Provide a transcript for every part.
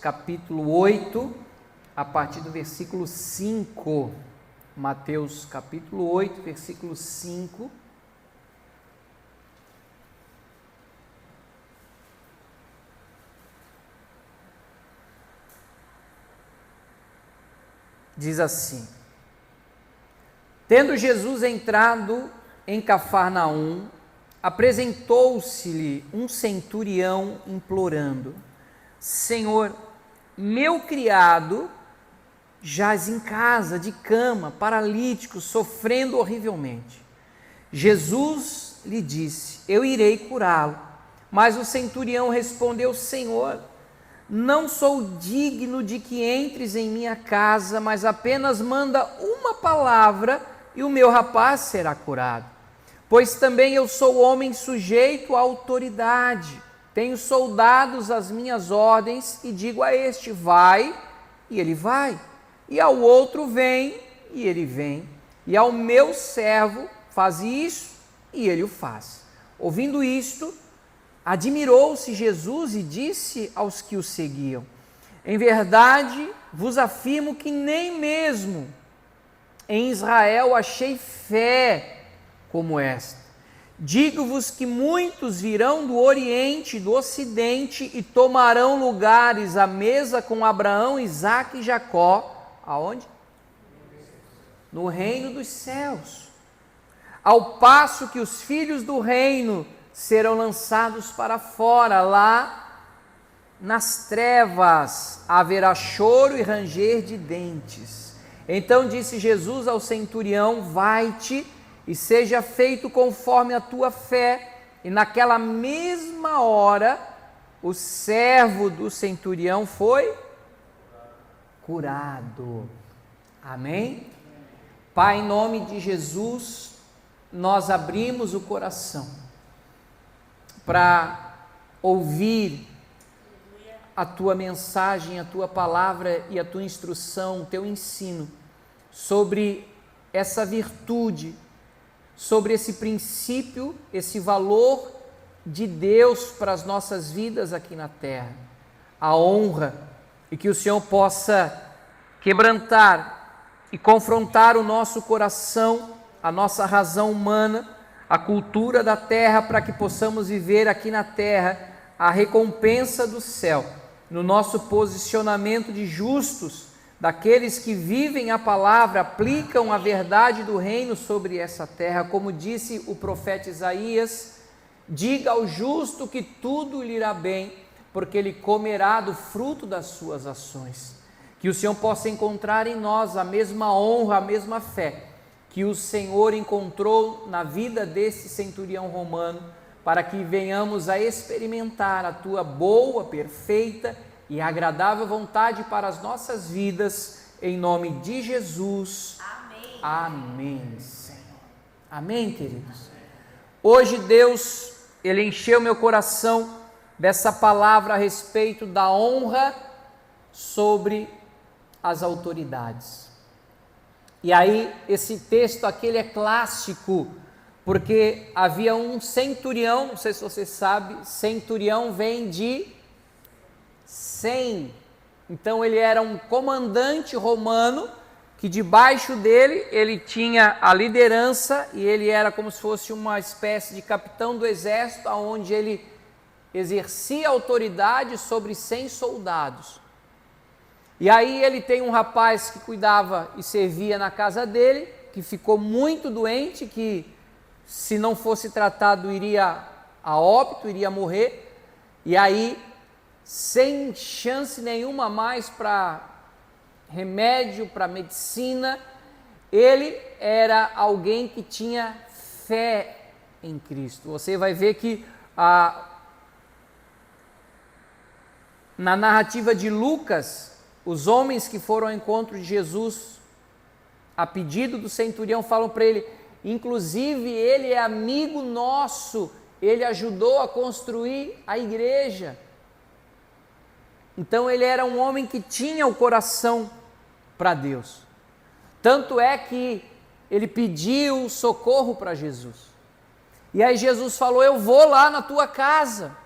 capítulo 8, a partir do versículo 5. Mateus capítulo 8, versículo 5. Diz assim: Tendo Jesus entrado em Cafarnaum, apresentou-se-lhe um centurião implorando: Senhor, meu criado jaz em casa, de cama, paralítico, sofrendo horrivelmente. Jesus lhe disse: Eu irei curá-lo. Mas o centurião respondeu: Senhor, não sou digno de que entres em minha casa, mas apenas manda uma palavra e o meu rapaz será curado. Pois também eu sou homem sujeito à autoridade, tenho soldados às minhas ordens e digo a este: vai, e ele vai, e ao outro: vem, e ele vem, e ao meu servo: faz isso, e ele o faz. Ouvindo isto, admirou-se Jesus e disse aos que o seguiam: Em verdade vos afirmo que nem mesmo em Israel achei fé como esta. Digo-vos que muitos virão do Oriente e do Ocidente e tomarão lugares à mesa com Abraão, Isaque e Jacó. Aonde? No reino dos céus. Ao passo que os filhos do reino serão lançados para fora, lá nas trevas haverá choro e ranger de dentes. Então disse Jesus ao centurião: vai-te e seja feito conforme a tua fé. E naquela mesma hora, o servo do centurião foi curado. Amém? Pai, em nome de Jesus, nós abrimos o coração para ouvir a tua mensagem, a tua palavra e a tua instrução, o teu ensino sobre essa virtude, sobre esse princípio, esse valor de Deus para as nossas vidas aqui na terra, a honra, e que o Senhor possa quebrantar e confrontar o nosso coração, a nossa razão humana, a cultura da terra, para que possamos viver aqui na terra a recompensa do céu, no nosso posicionamento de justos, daqueles que vivem a palavra, aplicam a verdade do reino sobre essa terra. Como disse o profeta Isaías: diga ao justo que tudo lhe irá bem, porque ele comerá do fruto das suas ações. Que o Senhor possa encontrar em nós a mesma honra, a mesma fé que o Senhor encontrou na vida desse centurião romano, para que venhamos a experimentar a tua boa, perfeita e agradável vontade para as nossas vidas, em nome de Jesus. Amém. Amém, Senhor. Amém, queridos? Hoje Deus, Ele encheu meu coração dessa palavra a respeito da honra sobre as autoridades. E aí, esse texto aqui ele é clássico, porque havia um centurião, não sei se você sabe, centurião vem de 100. Então ele era um comandante romano, que debaixo dele ele tinha a liderança, e ele era como se fosse uma espécie de capitão do exército, onde ele exercia autoridade sobre 100 soldados. E aí ele tem um rapaz que cuidava e servia na casa dele, que ficou muito doente, que se não fosse tratado iria a óbito, iria morrer. E aí, sem chance nenhuma mais para remédio, para medicina, ele era alguém que tinha fé em Cristo. Você vai ver que na narrativa de Lucas, os homens que foram ao encontro de Jesus, a pedido do centurião, falam para ele: inclusive ele é amigo nosso, ele ajudou a construir a igreja. Então ele era um homem que tinha o coração para Deus. Tanto é que ele pediu socorro para Jesus. E aí Jesus falou: eu vou lá na tua casa,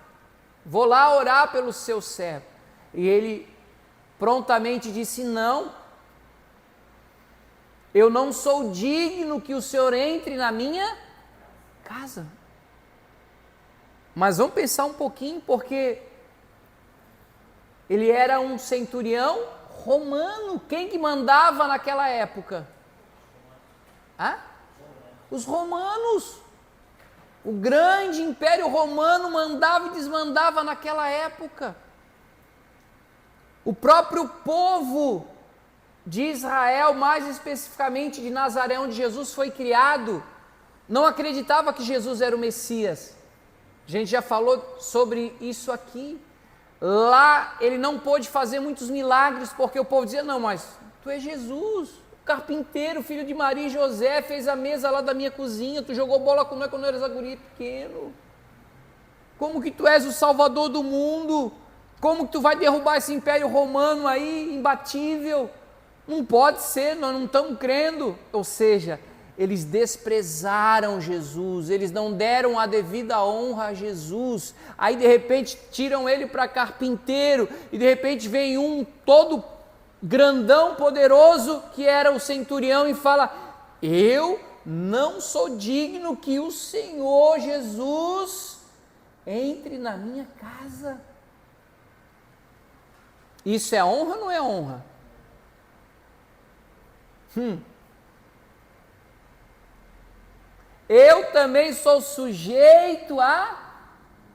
vou lá orar pelo seu servo. E ele prontamente disse: não, eu não sou digno que o Senhor entre na minha casa. Mas vamos pensar um pouquinho, porque ele era um centurião romano. Quem que mandava naquela época? Os romanos. O grande império romano mandava e desmandava naquela época. O próprio povo de Israel, mais especificamente de Nazaré, onde Jesus foi criado, não acreditava que Jesus era o Messias. A gente já falou sobre isso aqui. Lá ele não pôde fazer muitos milagres, porque o povo dizia: não, mas tu és Jesus, o carpinteiro, filho de Maria e José, fez a mesa lá da minha cozinha, tu jogou bola com nós quando eu era guri pequeno. Como que tu és o salvador do mundo? Como que tu vai derrubar esse império romano aí, imbatível? Não pode ser, nós não estamos crendo. Ou seja, eles desprezaram Jesus, eles não deram a devida honra a Jesus. Aí de repente tiram ele para carpinteiro, e de repente vem um todo grandão, poderoso, que era o centurião, e fala: eu não sou digno que o Senhor Jesus entre na minha casa. Isso é honra ou não é honra? Eu também sou sujeito à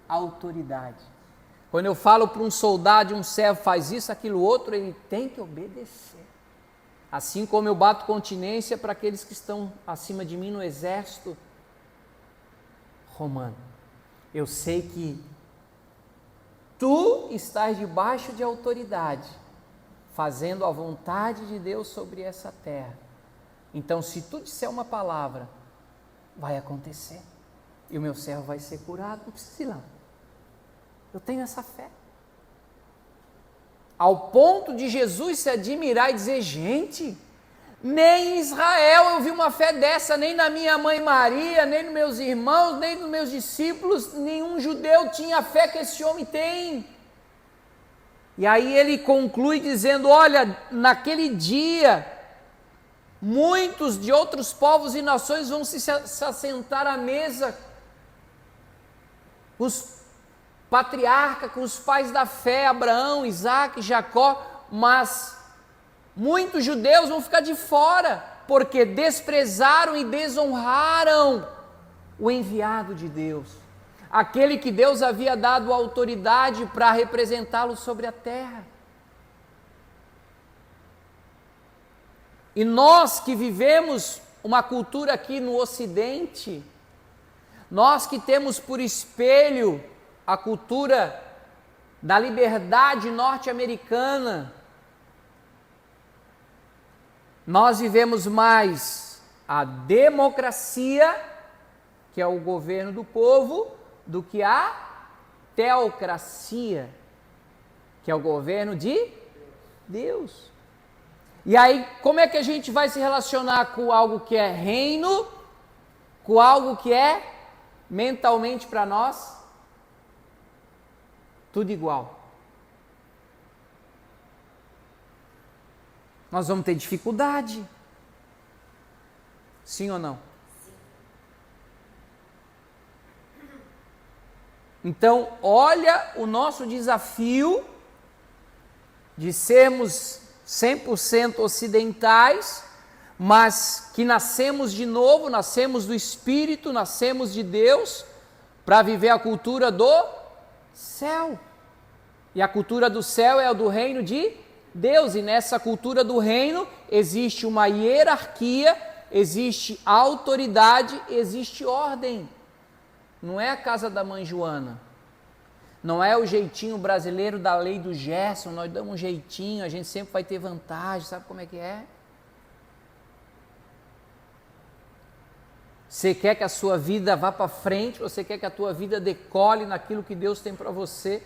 autoridade. Quando eu falo para um soldado, um servo, faz isso, aquilo, outro, ele tem que obedecer. Assim como eu bato continência para aqueles que estão acima de mim no exército romano. Eu sei que tu estás debaixo de autoridade, fazendo a vontade de Deus sobre essa terra. Então, se tu disser uma palavra, vai acontecer, e o meu servo vai ser curado. Não precisa ir lá. Eu tenho essa fé. Ao ponto de Jesus se admirar e dizer: gente, nem em Israel eu vi uma fé dessa, nem na minha mãe Maria, nem nos meus irmãos, nem nos meus discípulos, nenhum judeu tinha a fé que esse homem tem. E aí ele conclui dizendo: olha, naquele dia, muitos de outros povos e nações vão se assentar à mesa, os patriarcas, com os pais da fé, Abraão, Isaac, Jacó, mas muitos judeus vão ficar de fora, porque desprezaram e desonraram o enviado de Deus, aquele que Deus havia dado autoridade para representá-lo sobre a terra. E nós que vivemos uma cultura aqui no Ocidente, nós que temos por espelho a cultura da liberdade norte-americana, nós vivemos mais a democracia, que é o governo do povo, do que a teocracia, que é o governo de Deus. E aí, como é que a gente vai se relacionar com algo que é reino, com algo que é mentalmente para nós tudo igual? Nós vamos ter dificuldade. Sim ou não? Então, olha o nosso desafio de sermos 100% ocidentais, mas que nascemos de novo, nascemos do Espírito, nascemos de Deus, para viver a cultura do céu. E a cultura do céu é a do reino de Deus, e nessa cultura do reino existe uma hierarquia, existe autoridade, existe ordem. Não é a casa da mãe Joana, não é o jeitinho brasileiro da lei do Gerson, nós damos um jeitinho, a gente sempre vai ter vantagem, sabe como é que é? Você quer que a sua vida vá para frente, você quer que a tua vida decole naquilo que Deus tem para você,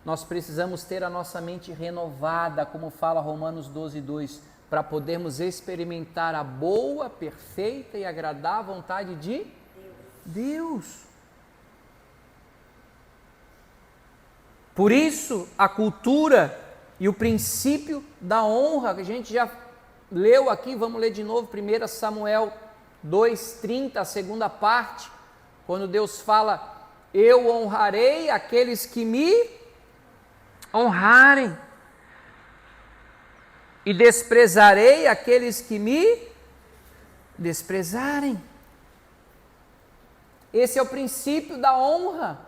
nós precisamos ter a nossa mente renovada, como fala Romanos 12:2, para podermos experimentar a boa, perfeita e agradável vontade de Deus. Por isso, a cultura E o princípio da honra, que a gente já leu aqui, vamos ler de novo, 1 Samuel 2:30, a segunda parte, quando Deus fala, eu honrarei aqueles que me honrarem, e desprezarei aqueles que me desprezarem. Esse é o princípio da honra.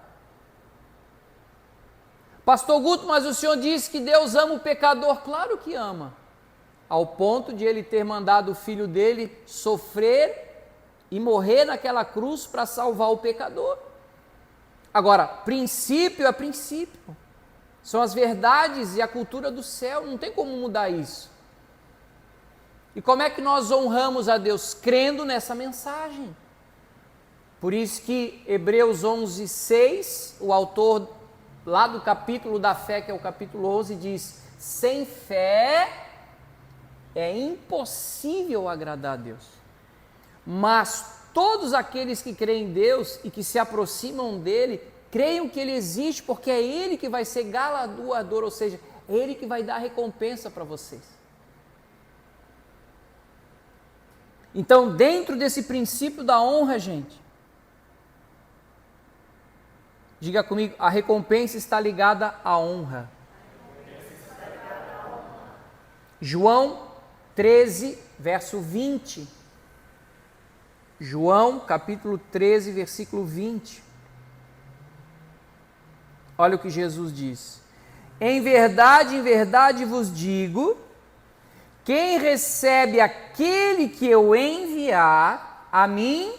Pastor Guto, mas o senhor disse que Deus ama o pecador. Claro que ama, ao ponto de ele ter mandado o filho dele sofrer e morrer naquela cruz para salvar o pecador. Agora, princípio é princípio, são as verdades e a cultura do céu, não tem como mudar isso. E como é que nós honramos a Deus? Crendo nessa mensagem. Por isso que Hebreus 11:6, o autor lá do capítulo da fé, que é o capítulo 11, diz, sem fé é impossível agradar a Deus, mas todos aqueles que creem em Deus e que se aproximam dele, creiam que ele existe, porque é ele que vai ser galardoador, ou seja, é ele que vai dar recompensa para vocês. Então, dentro desse princípio da honra, gente, diga comigo, a recompensa está ligada à honra. João 13, verso 20. João, capítulo 13, versículo 20. Olha o que Jesus diz. Em verdade vos digo, quem recebe aquele que eu enviar, a mim,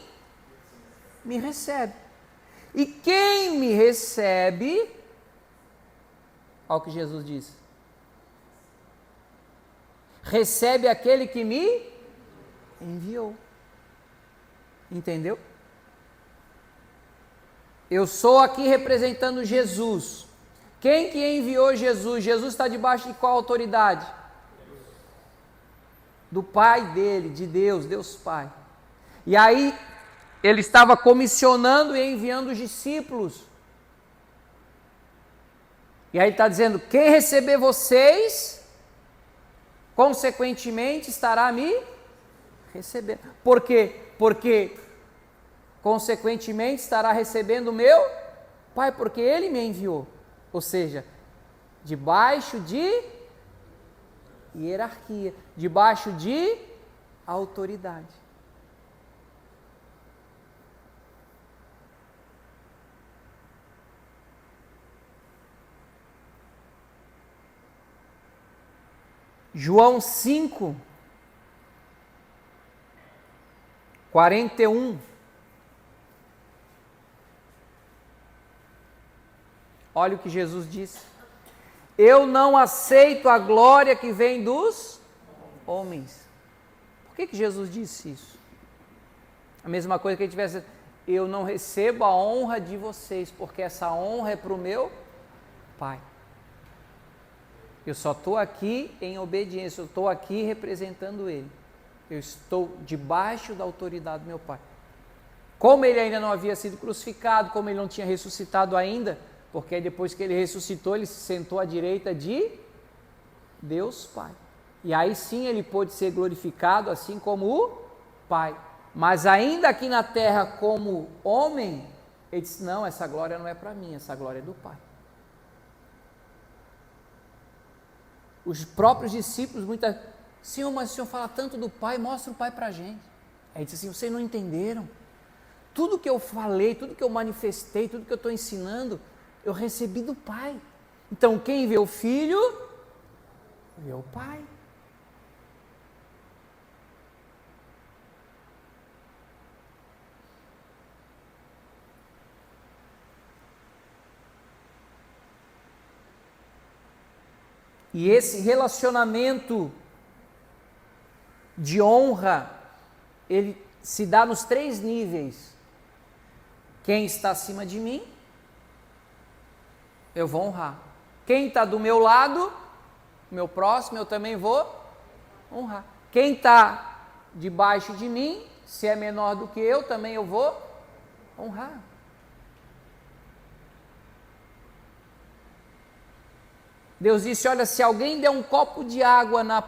me recebe. E quem me recebe, olha o que Jesus diz, recebe aquele que me enviou. Entendeu? Eu sou aqui representando Jesus. Quem que enviou Jesus? Jesus está debaixo de qual autoridade? Do Pai dele, de Deus, Deus Pai. E aí, ele estava comissionando e enviando os discípulos. E aí ele está dizendo, quem receber vocês, consequentemente estará me recebendo. Por quê? Porque, consequentemente, estará recebendo o meu Pai, porque ele me enviou. Ou seja, debaixo de hierarquia, debaixo de autoridade. João 5, 41. Olha o que Jesus disse. Eu não aceito a glória que vem dos homens. Por que Jesus disse isso? A mesma coisa que ele tivesse, eu não recebo a honra de vocês, porque essa honra é para o meu Pai. Eu só estou aqui em obediência, eu estou aqui representando Ele. Eu estou debaixo da autoridade do meu Pai. Como Ele ainda não havia sido crucificado, como Ele não tinha ressuscitado ainda, porque depois que Ele ressuscitou, Ele se sentou à direita de Deus Pai. E aí sim Ele pôde ser glorificado, assim como o Pai. Mas ainda aqui na terra, como homem, Ele disse, não, essa glória não é para mim, essa glória é do Pai. Os próprios discípulos, Senhor, mas o Senhor fala tanto do Pai, mostra o Pai para a gente. Aí ele disse assim, vocês não entenderam. Tudo que eu falei, tudo que eu manifestei, tudo que eu estou ensinando, eu recebi do Pai. Então, quem vê o Filho, vê o Pai. E esse relacionamento de honra, ele se dá nos 3 níveis. Quem está acima de mim, eu vou honrar. Quem está do meu lado, meu próximo, eu também vou honrar. Quem está debaixo de mim, se é menor do que eu, também eu vou honrar. Deus disse: olha, se alguém der um copo de água na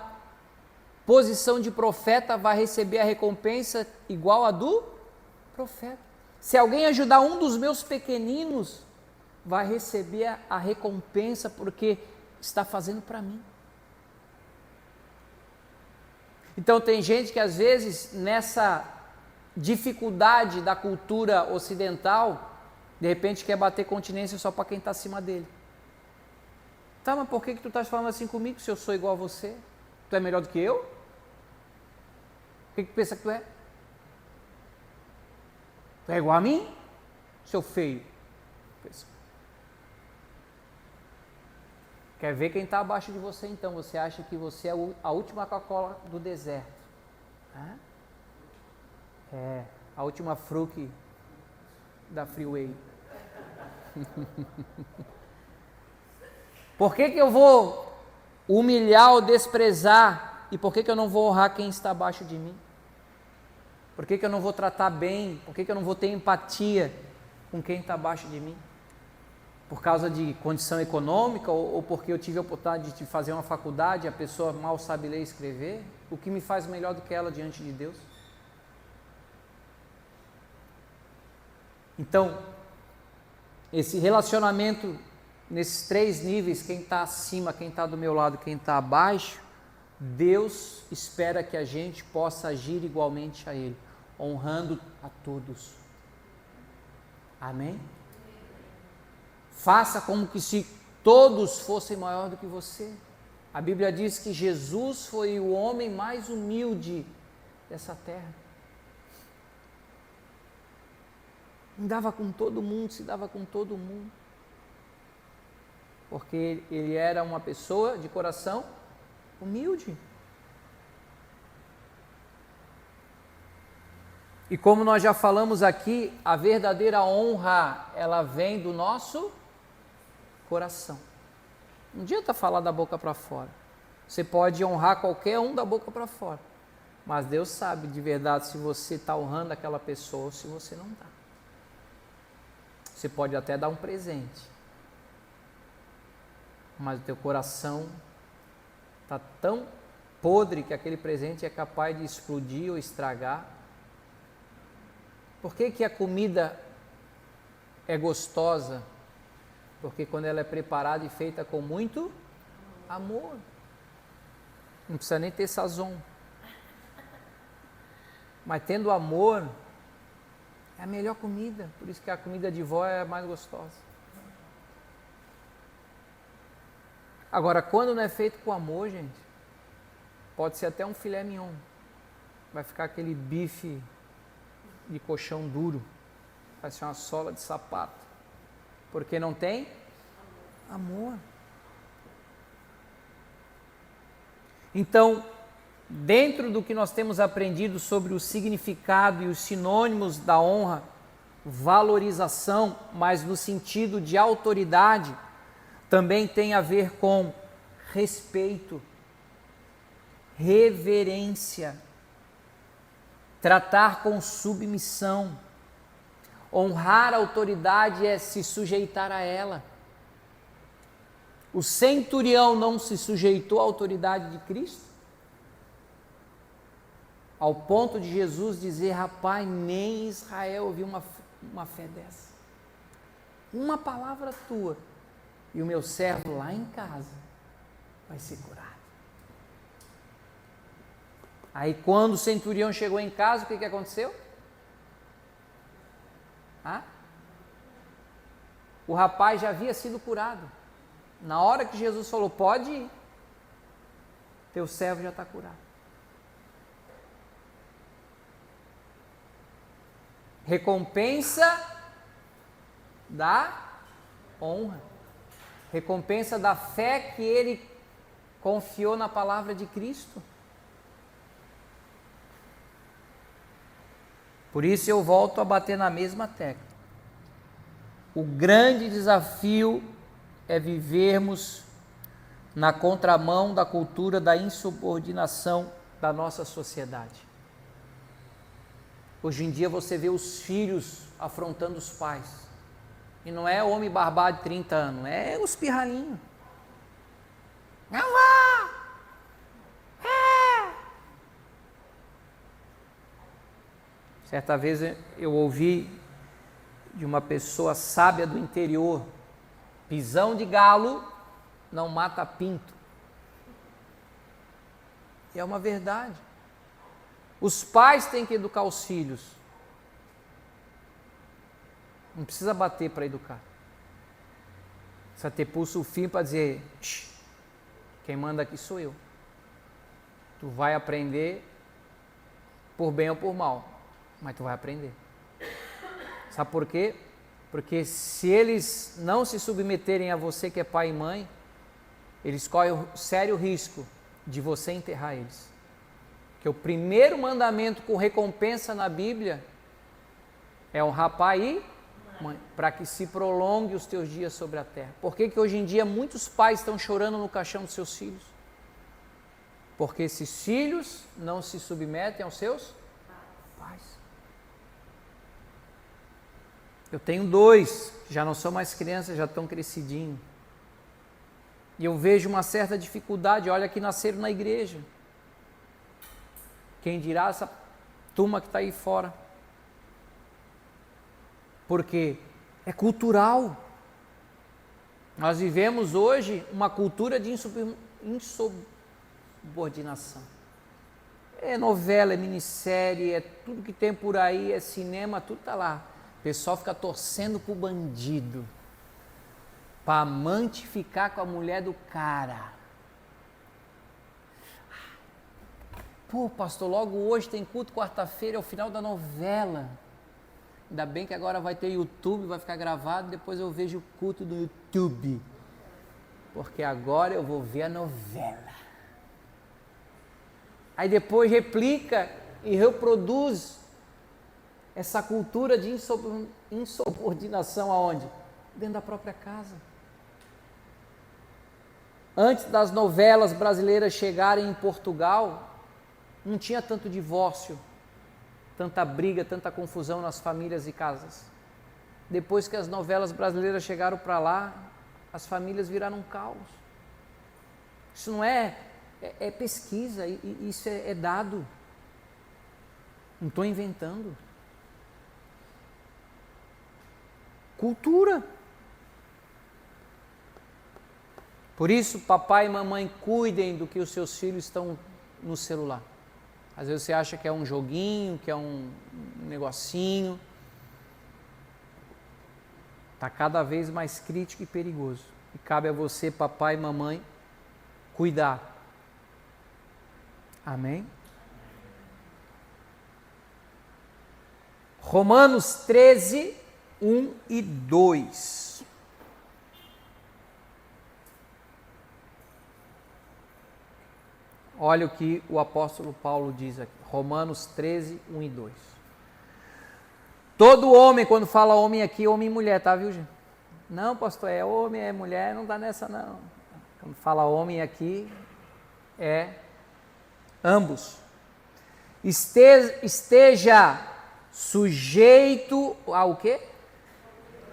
posição de profeta, vai receber a recompensa igual a do profeta. Se alguém ajudar um dos meus pequeninos, vai receber a recompensa porque está fazendo para mim. Então tem gente que às vezes nessa dificuldade da cultura ocidental, de repente quer bater continência só para quem está acima dele. Tá, mas por que tu estás falando assim comigo se eu sou igual a você? Tu é melhor do que eu? O que pensa que tu é? Tu é igual a mim? Seu feio. Quer ver quem está abaixo de você então? Você acha que você é a última Coca-Cola do deserto. A última Fruc da Freeway. Por que eu vou humilhar ou desprezar? E por que eu não vou honrar quem está abaixo de mim? Por que eu não vou tratar bem? Por que eu não vou ter empatia com quem está abaixo de mim? Por causa de condição econômica ou porque eu tive a oportunidade de fazer uma faculdade e a pessoa mal sabe ler e escrever? O que me faz melhor do que ela diante de Deus? Então, esse relacionamento nesses 3 níveis, quem está acima, quem está do meu lado, quem está abaixo, Deus espera que a gente possa agir igualmente a Ele, honrando a todos. Amém? Faça como que se todos fossem maior do que você. A Bíblia diz que Jesus foi o homem mais humilde dessa terra. Andava com todo mundo, se dava com todo mundo. Porque ele era uma pessoa de coração humilde. E como nós já falamos aqui, a verdadeira honra, ela vem do nosso coração. Não adianta falar da boca para fora. Você pode honrar qualquer um da boca para fora, mas Deus sabe de verdade se você está honrando aquela pessoa ou se você não está. Você pode até dar um presente, mas o teu coração está tão podre que aquele presente é capaz de explodir ou estragar. Por que a comida é gostosa? Porque quando ela é preparada e feita com muito amor, não precisa nem ter sazon, mas tendo amor, é a melhor comida. Por isso que a comida de vó é a mais gostosa. Agora, quando não é feito com amor, gente, pode ser até um filé mignon, vai ficar aquele bife de colchão duro, vai ser uma sola de sapato, porque não tem amor. Então, dentro do que nós temos aprendido sobre o significado e os sinônimos da honra, valorização, mas no sentido de autoridade, também tem a ver com respeito, reverência, tratar com submissão. Honrar a autoridade é se sujeitar a ela. O centurião não se sujeitou à autoridade de Cristo? Ao ponto de Jesus dizer: rapaz, nem Israel ouviu uma fé dessa. Uma palavra tua e o meu servo lá em casa vai ser curado. Aí quando o centurião chegou em casa, o que aconteceu? O rapaz já havia sido curado. Na hora que Jesus falou: pode ir, teu servo já está curado. Recompensa da honra, recompensa da fé que ele confiou na palavra de Cristo. Por isso eu volto a bater na mesma tecla. O grande desafio é vivermos na contramão da cultura da insubordinação da nossa sociedade. Hoje em dia você vê os filhos afrontando os pais. E não é homem barbado de 30 anos, é os pirralhinhos. Não vá! Certa vez eu ouvi de uma pessoa sábia do interior: pisão de galo não mata pinto. E é uma verdade. Os pais têm que educar os filhos. Não precisa bater para educar. Precisa ter pulso firme para dizer: quem manda aqui sou eu. Tu vai aprender por bem ou por mal, mas tu vai aprender. Sabe por quê? Porque se eles não se submeterem a você que é pai e mãe, eles correm o sério risco de você enterrar eles. Que o primeiro mandamento com recompensa na Bíblia é honrar pai e mãe, para que se prolongue os teus dias sobre a terra. Por que hoje em dia muitos pais estão chorando no caixão dos seus filhos? Porque esses filhos não se submetem aos seus pais. Eu tenho 2, já não são mais crianças, já estão crescidinhos. E eu vejo uma certa dificuldade, olha que nasceram na igreja. Quem dirá essa turma que está aí fora? Porque é cultural. Nós vivemos hoje uma cultura de insubordinação. É novela, é minissérie, é tudo que tem por aí, é cinema, tudo está lá. O pessoal fica torcendo para o bandido, para amante ficar com a mulher do cara. Pô, pastor, logo hoje tem culto, quarta-feira, é o final da novela. Ainda bem que agora vai ter YouTube, vai ficar gravado, depois eu vejo o culto do YouTube. Porque agora eu vou ver a novela. Aí depois replica e reproduz essa cultura de insubordinação aonde? Dentro da própria casa. Antes das novelas brasileiras chegarem em Portugal, não tinha tanto divórcio, tanta briga, tanta confusão nas famílias e casas. Depois que as novelas brasileiras chegaram para lá, as famílias viraram um caos. Isso não é pesquisa, isso é dado. Não estou inventando. Cultura. Por isso, papai e mamãe, cuidem do que os seus filhos estão no celular. Às vezes você acha que é um joguinho, que é um negocinho. Está cada vez mais crítico e perigoso. E cabe a você, papai e mamãe, cuidar. Amém? Romanos 13, 1 e 2. Olha o que o apóstolo Paulo diz aqui. Romanos 13, 1 e 2. Todo homem, quando fala homem aqui, homem e mulher, tá, viu, gente? Não, pastor, é homem, é mulher, não dá nessa não. Quando fala homem aqui, é ambos. Esteja sujeito ao quê?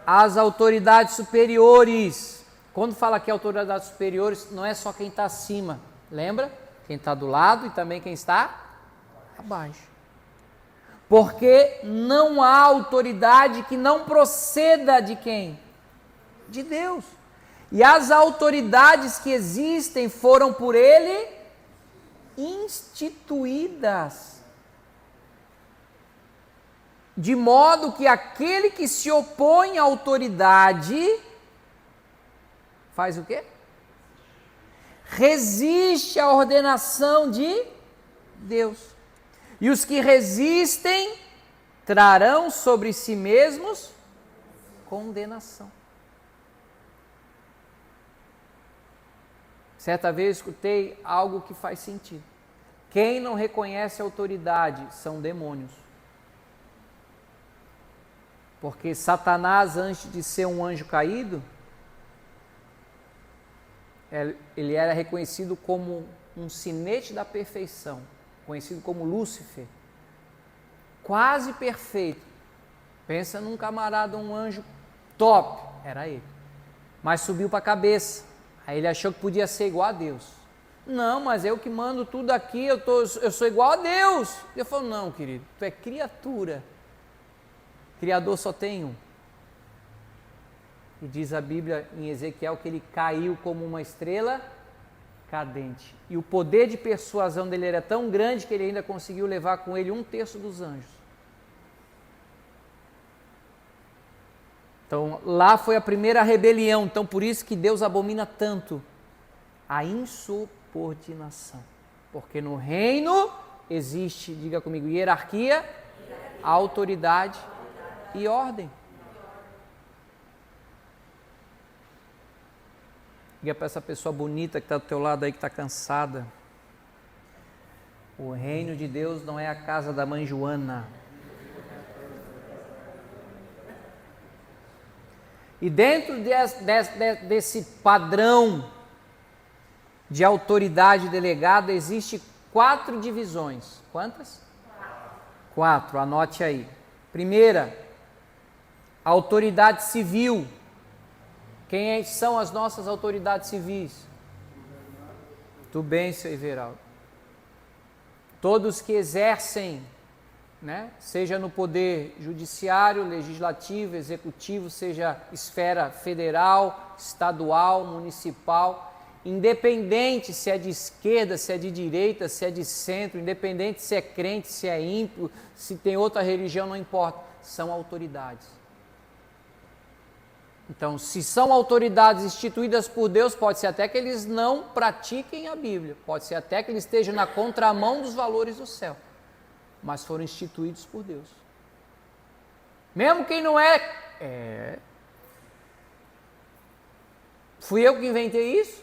Às autoridades superiores. Quando fala aqui autoridades superiores, não é só quem está acima, lembra? Quem está do lado e também quem está abaixo. Porque não há autoridade que não proceda de quem? De Deus. E as autoridades que existem foram por Ele instituídas. De modo que aquele que se opõe à autoridade faz o quê? Resiste à ordenação de Deus. E os que resistem trarão sobre si mesmos condenação. Certa vez escutei algo que faz sentido. Quem não reconhece a autoridade são demônios. Porque Satanás, antes de ser um anjo caído, ele era reconhecido como um sinete da perfeição, conhecido como Lúcifer, quase perfeito. Pensa num camarada, um anjo top, era ele, mas subiu para a cabeça, Aí ele achou que podia ser igual a Deus. Não, mas eu que mando tudo aqui, eu sou igual a Deus. Ele falou, não, querido, tu é criatura. Criador só tem um. E diz a Bíblia em Ezequiel que ele caiu como uma estrela cadente. E o poder de persuasão dele era tão grande que ele ainda conseguiu levar com ele 1/3 dos anjos. Então, lá foi a primeira rebelião. Então, por isso que Deus abomina tanto a insubordinação. Porque no reino existe, diga comigo, hierarquia, autoridade e ordem. Diga para essa pessoa bonita que está do teu lado aí, que está cansada. O reino de Deus não é a casa da mãe Joana. E dentro desse padrão de autoridade delegada, existe 4 divisões. Quantas? 4, anote aí. Primeira, autoridade civil. Quem são as nossas autoridades civis? Tudo bem, seu Everaldo. Todos que exercem, né, seja no poder judiciário, legislativo, executivo, seja esfera federal, estadual, municipal, independente se é de esquerda, se é de direita, se é de centro, independente se é crente, se é ímpio, se tem outra religião, não importa, são autoridades. Então, se são autoridades instituídas por Deus, pode ser até que eles não pratiquem a Bíblia, pode ser até que eles estejam na contramão dos valores do céu, mas foram instituídos por Deus. Mesmo quem não é... Fui eu que inventei isso?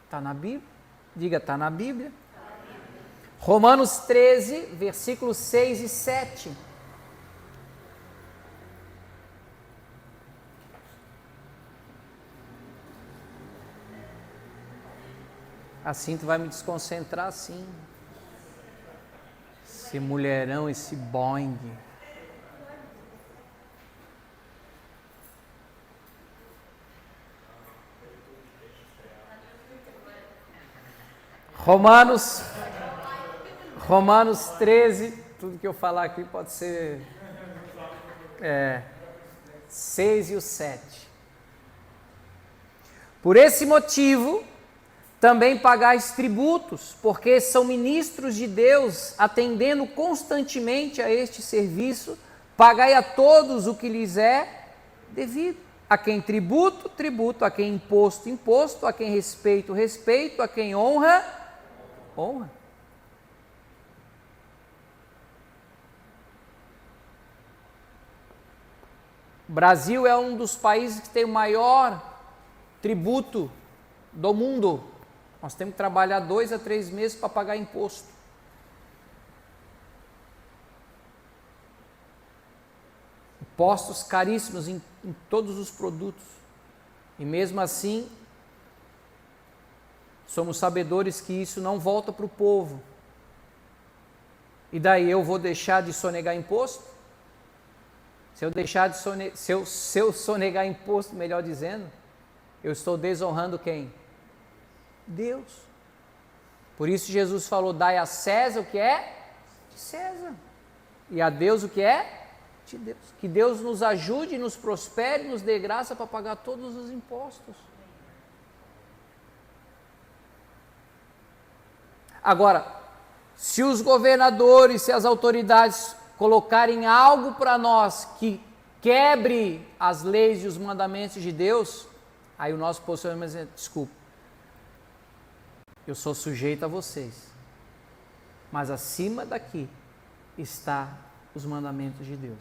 Está na Bíblia. Diga, está na Bíblia. Romanos 13, versículos 6 e 7. Assim tu vai me desconcentrar assim. Esse mulherão, esse Boeing. Romanos 13, tudo que eu falar aqui pode ser 6 e o 7. Por esse motivo, também pagais tributos, porque são ministros de Deus, atendendo constantemente a este serviço, pagai a todos o que lhes é devido. A quem tributo, tributo, a quem imposto, imposto, a quem respeito, respeito, a quem honra, honra. O Brasil é um dos países que tem o maior tributo do mundo. Nós temos que trabalhar 2 a 3 meses para pagar imposto. Impostos caríssimos em todos os produtos. E mesmo assim, somos sabedores que isso não volta para o povo. E daí eu vou deixar de sonegar imposto? Se eu deixar de se eu sonegar imposto, melhor dizendo, eu estou desonrando quem? Deus. Por isso Jesus falou, dai a César o que é de César, e a Deus o que é de Deus. Que Deus nos ajude, nos prospere, nos dê graça para pagar todos os impostos. Agora, se os governadores, se as autoridades colocarem algo para nós que quebre as leis e os mandamentos de Deus, aí o nosso posicionamento é, desculpa, eu sou sujeito a vocês, mas acima daqui está os mandamentos de Deus.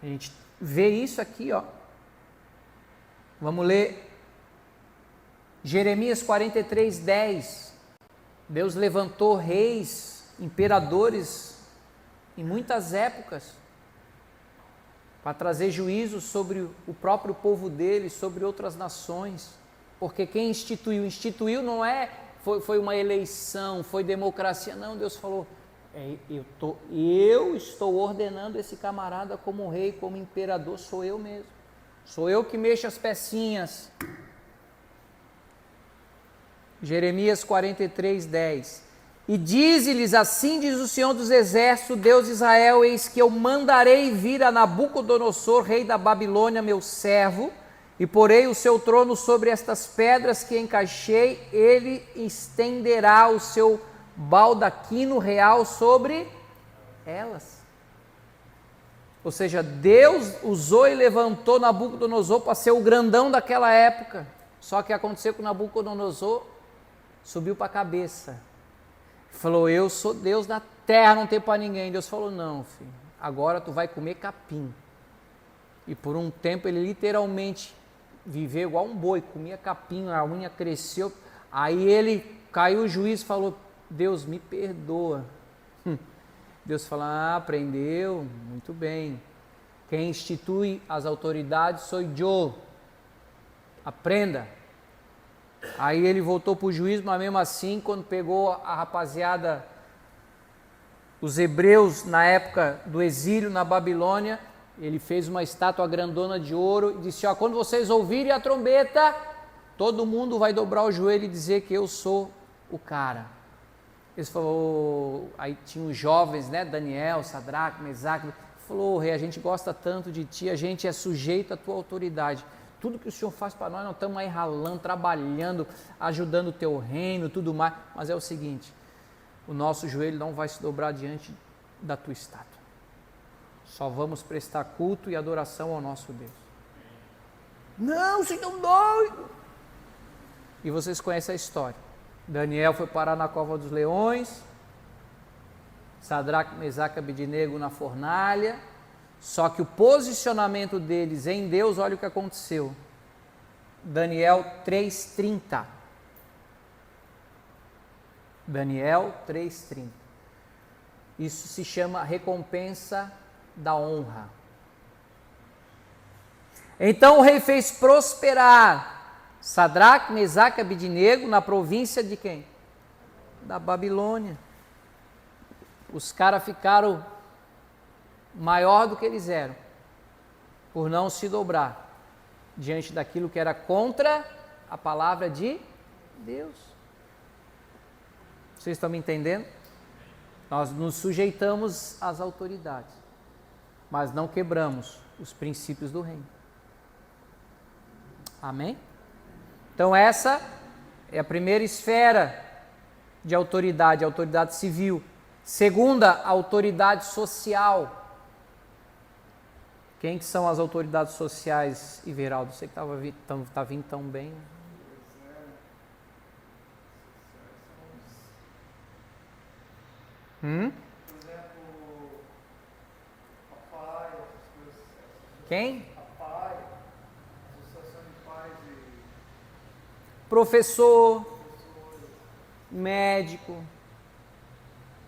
A gente vê isso aqui, ó. Vamos ler Jeremias 43, 10. Deus levantou reis, imperadores em muitas épocas para trazer juízo sobre o próprio povo dele, sobre outras nações. Porque quem instituiu não foi uma eleição, foi democracia, não. Deus falou, eu estou ordenando esse camarada como rei, como imperador, sou eu mesmo. Sou eu que mexo as pecinhas. Jeremias 43, 10. E dize-lhes, assim diz o Senhor dos Exércitos, Deus de Israel, eis que eu mandarei vir a Nabucodonosor, rei da Babilônia, meu servo, e porei o seu trono sobre estas pedras que encaixei, ele estenderá o seu baldaquino real sobre elas. Ou seja, Deus usou e levantou Nabucodonosor para ser o grandão daquela época. Só que aconteceu com Nabucodonosor, subiu para a cabeça. Falou, eu sou Deus da terra, não tem para ninguém. Deus falou, não, filho, agora tu vai comer capim. E por um tempo ele literalmente viveu igual um boi, comia capim, a unha cresceu. Aí ele caiu o juízo e falou, Deus me perdoa. Deus falou, aprendeu, muito bem. Quem institui as autoridades sou eu. Aprenda. Aí ele voltou para o juízo, mas mesmo assim, quando pegou a rapaziada, os hebreus na época do exílio na Babilônia, ele fez uma estátua grandona de ouro e disse, quando vocês ouvirem a trombeta, todo mundo vai dobrar o joelho e dizer que eu sou o cara. Eles falou, aí tinha os jovens, né, Daniel, Sadraque, Mesaque, falou, rei, a gente gosta tanto de ti, a gente é sujeito à tua autoridade. Tudo que o Senhor faz para nós estamos aí ralando, trabalhando, ajudando o teu reino, tudo mais. Mas é o seguinte, o nosso joelho não vai se dobrar diante da tua estátua. Só vamos prestar culto e adoração ao nosso Deus. Não, vocês estão doidos. E vocês conhecem a história. Daniel foi parar na cova dos leões, Sadraque, Mesaque e Abednego na fornalha. Só que o posicionamento deles em Deus, olha o que aconteceu. Daniel 3,30. Daniel 3,30. Isso se chama recompensa da honra. Então o rei fez prosperar Sadraque, Mesaque e Abednego na província de quem? Da Babilônia. Os caras ficaram maior do que eles eram, por não se dobrar diante daquilo que era contra a palavra de Deus. Vocês estão me entendendo? Nós nos sujeitamos às autoridades, mas não quebramos os princípios do reino. Amém? Então essa é a primeira esfera de autoridade, a autoridade civil. Segunda, a autoridade social. Quem que são as autoridades sociais, Iveraldo? Você que está vindo tão bem. Por exemplo, a PAI, essas coisas. Quem? A PAI, Associação de Pais e Professor, médico,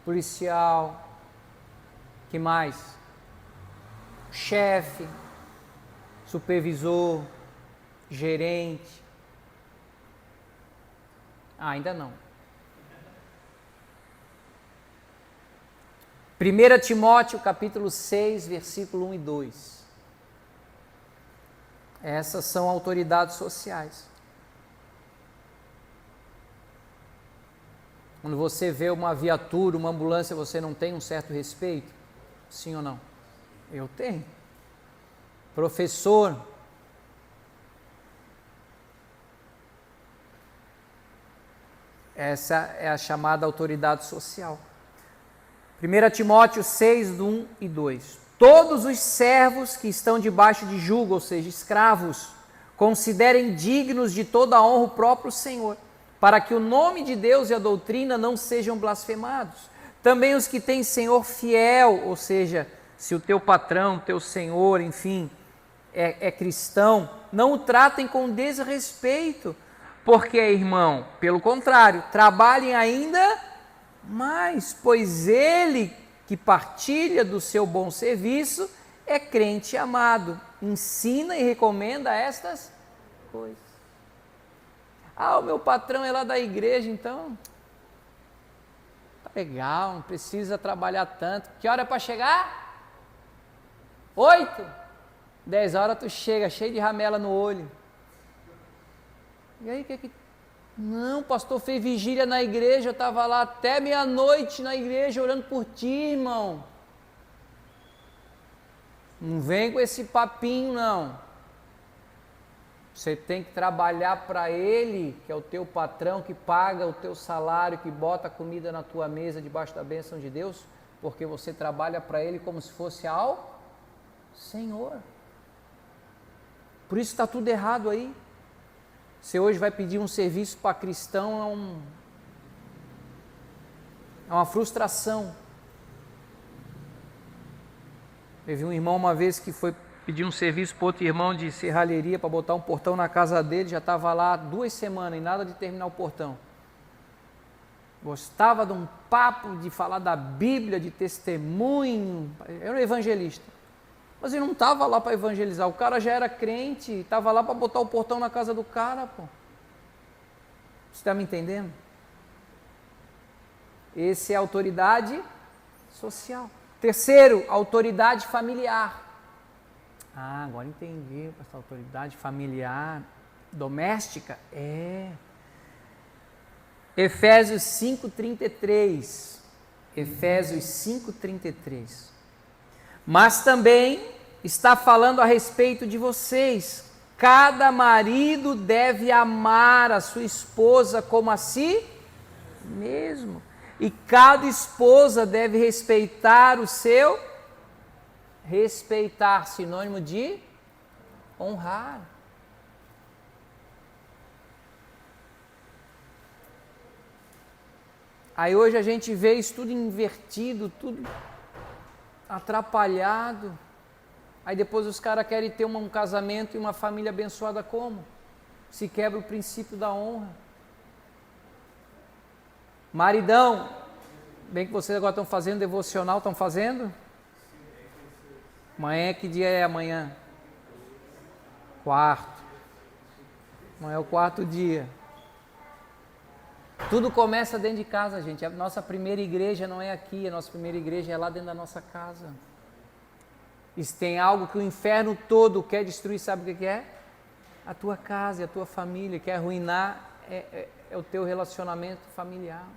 policial, que mais? Chefe, supervisor, gerente. Ainda não. 1 Timóteo capítulo 6, versículo 1 e 2. Essas são autoridades sociais. Quando você vê uma viatura, uma ambulância, você não tem um certo respeito? Sim ou não? Eu tenho. Professor. Essa é a chamada autoridade social. 1 Timóteo 6, 1 e 2. Todos os servos que estão debaixo de jugo, ou seja, escravos, considerem dignos de toda a honra o próprio Senhor, para que o nome de Deus e a doutrina não sejam blasfemados. Também os que têm Senhor fiel, ou seja, se o teu patrão, teu senhor, enfim, é cristão, não o tratem com desrespeito, porque, irmão, pelo contrário, trabalhem ainda mais, pois ele que partilha do seu bom serviço é crente amado, ensina e recomenda estas coisas. O meu patrão é lá da igreja, então tá legal, não precisa trabalhar tanto. Que hora é para chegar? 8? 10 horas tu chega, cheio de ramela no olho. E aí, que? Não, pastor, fez vigília na igreja, eu estava lá até meia-noite na igreja orando por ti, irmão. Não vem com esse papinho, não. Você tem que trabalhar para Ele, que é o teu patrão, que paga o teu salário, que bota a comida na tua mesa debaixo da bênção de Deus, porque você trabalha para Ele como se fosse ao Senhor. Por isso está tudo errado aí. Você hoje vai pedir um serviço para cristão, é uma frustração. Eu vi um irmão uma vez que foi pedir um serviço para outro irmão de serralheria para botar um portão na casa dele, já estava lá 2 semanas e nada de terminar o portão. Gostava de um papo, de falar da Bíblia, de testemunho, era um evangelista. Mas ele não estava lá para evangelizar, o cara já era crente, estava lá para botar o portão na casa do cara, pô. Você está me entendendo? Esse é a autoridade social. Terceiro, autoridade familiar. Ah, agora entendi, essa autoridade familiar, doméstica, Efésios 5:33, Efésios 5:33, mas também está falando a respeito de vocês, cada marido deve amar a sua esposa como a si mesmo, e cada esposa deve respeitar o seu respeitar, sinônimo de honrar. Aí hoje a gente vê isso tudo invertido, tudo atrapalhado. Aí depois os caras querem ter um casamento e uma família abençoada como? Se quebra o princípio da honra. Maridão, bem que vocês agora estão fazendo devocional, estão fazendo? Amanhã, que dia é amanhã? Quarto. Amanhã é o 4º dia. Tudo começa dentro de casa, gente. A nossa primeira igreja não é aqui, a nossa primeira igreja é lá dentro da nossa casa. E se tem algo que o inferno todo quer destruir, sabe o que é? A tua casa e a tua família. Quer arruinar é o teu relacionamento familiar.